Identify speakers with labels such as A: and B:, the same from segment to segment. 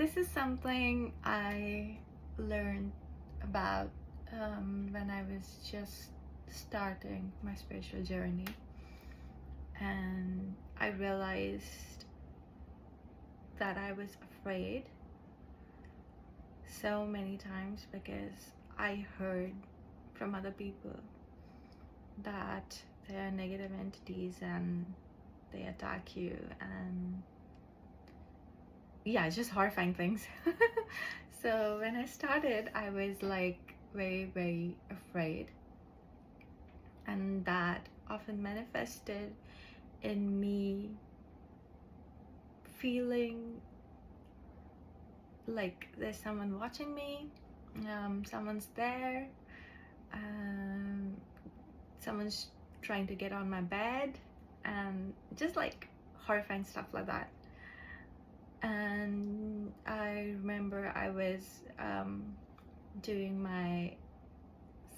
A: this is something I learned about when I was just starting my spiritual journey, and I realized that I was afraid so many times because I heard from other people that they are negative entities and they attack you, and yeah, just horrifying things. So when I started, I was like very afraid, and that often manifested in me feeling like there's someone watching me, someone's there, um, someone's trying to get on my bed, and just like horrifying stuff like that. And I remember I was doing my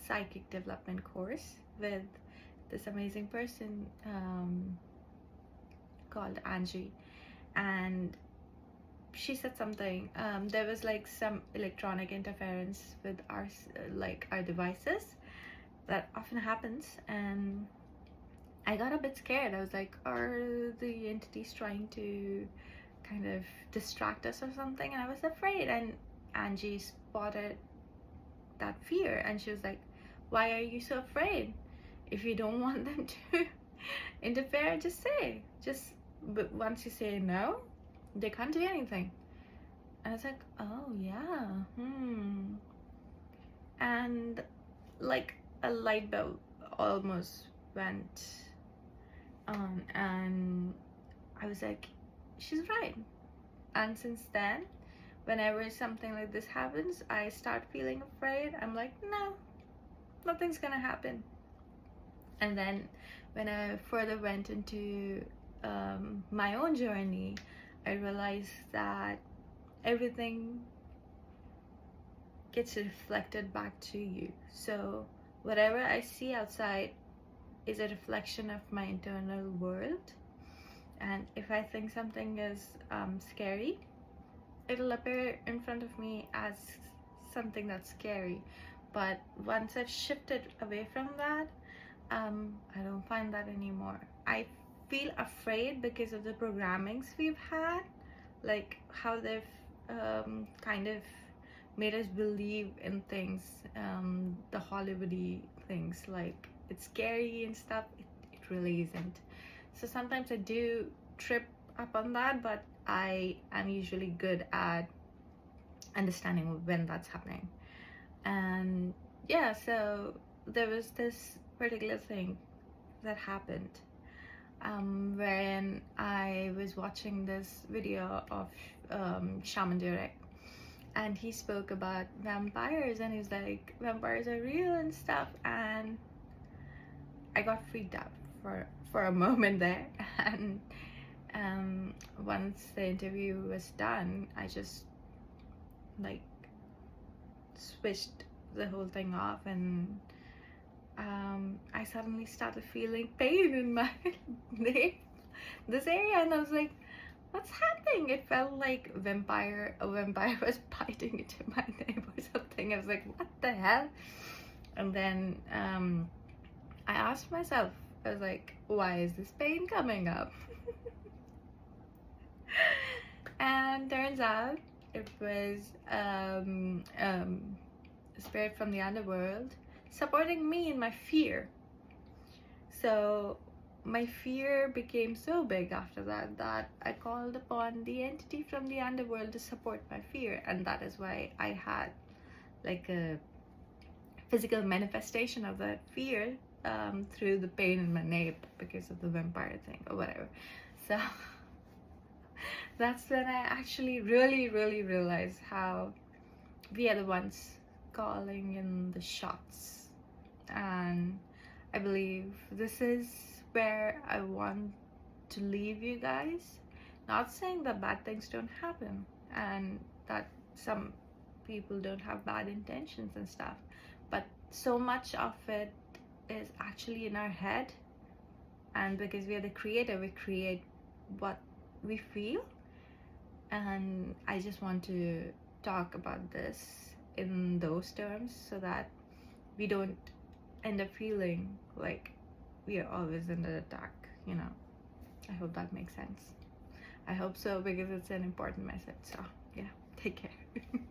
A: psychic development course with this amazing person called Angie, and she said something. There was like some electronic interference with our devices that often happens, and I got a bit scared. I was like, are the entities trying to kind of distract us or something? And I was afraid, and Angie spotted that fear, and she was like, why are you so afraid? If you don't want them to interfere, just say, but once you say no, they can't do anything. And I was like, oh yeah, and like a light bulb almost went on, and I was like, she's right. And since then, whenever something like this happens, I start feeling afraid. I'm like, no, nothing's gonna happen. And then when I further went into my own journey, I realized that everything gets reflected back to you. So whatever I see outside is a reflection of my internal world. And if I think something is scary, it'll appear in front of me as something that's scary. But once I've shifted away from that, I don't find that anymore. I feel afraid because of the programmings we've had, like how they've kind of made us believe in things, the Hollywoody things, like it's scary and stuff. It really isn't. So sometimes I do trip up on that, but I am usually good at understanding when that's happening. And yeah, so there was this particular thing that happened wherein I was watching this video of Shaman Durek, and he spoke about vampires, and he was like, vampires are real and stuff, and I got freaked out for a moment there. And once the interview was done, I just like switched the whole thing off, and I suddenly started feeling pain in my this area, and I was like, what's happening? It felt like a vampire was biting into my nape or something. I was like, what the hell? And then I asked myself, I was like, why is this pain coming up? And turns out it was a spirit from the underworld supporting me in my fear. So my fear became so big after that I called upon the entity from the underworld to support my fear, and that is why I had like a physical manifestation of that fear through the pain in my nape because of the vampire thing or whatever. So that's when I actually really realized how we are the ones calling in the shots. And I believe this is where I want to leave you guys. Not saying that bad things don't happen and that some people don't have bad intentions and stuff, but so much of it is actually in our head, and because we are the creator, we create what we feel. And I just want to talk about this in those terms so that we don't end up feeling like we are always under attack, you know. I hope that makes sense. I hope so, because it's an important message. So yeah, take care.